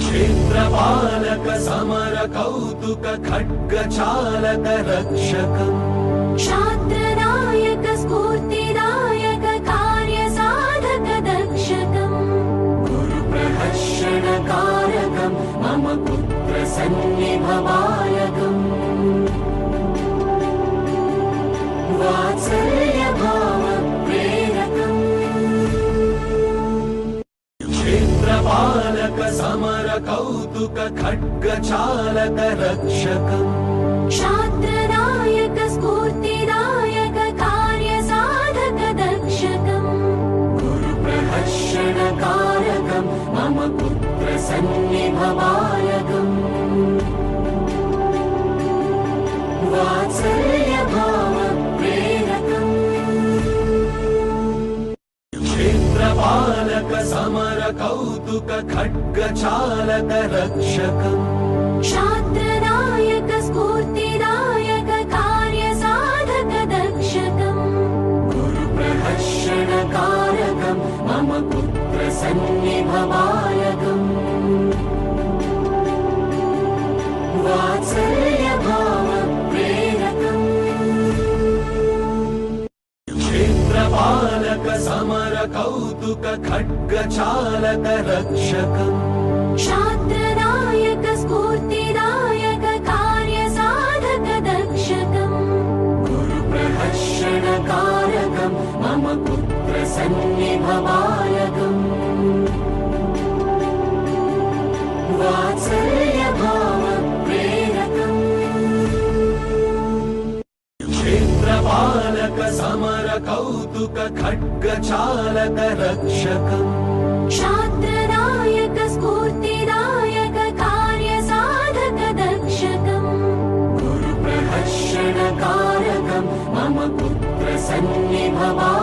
क्षेत्रपालक समर कौतुक खड्गचालक रक्षकम् क्षात्रनायक स्फूर्तिदायक कार्यसाधक दक्षकम् गुरुप्रहर्षणकारकम् मम पुत्र सन्निभवायकम् वात्सल्यभाव प्रेरकम् क्षेत्रपालक समर कौतुक खड्गचालक रक्षकम् क्षात्रनायक स्फूर्तिदायक कार्यसाधक दक्षकम् गुरुप्रहर्षणकारकम् मम पुत्र सन्निभवायकम् वात्सल्यभाव प्रेरकम् क्षेत्रपालक समर कौतुक खड्गचालक रक्षकम् क्षात्रनायक स्फूर्तिदायक कार्यसाधक दक्षकम् गुरुप्रहर्षणकारकम् मम पुत्र सन्निभवायकम् वात्सल्यभाव प्रेरकम् क्षेत्रपालक समर कौतुक खड्गचालक रक्षकम् क्षात्रनायक स्फूर्तिदायक कार्यसाधक दक्षकम् गुरुप्रहर्षणकारकम् मम पुत्र सन्निभवायकम् वात्सल्यभाव प्रेरकम् क्षेत्रपालक समर कौतुक खड्गचालक रक्षकम् क्षात्रनायक स्फूर्तिदायक कार्यसाधक दक्षकम् गुरुप्रहर्षणकारकम् मम पुत्र सन्निभवायकम्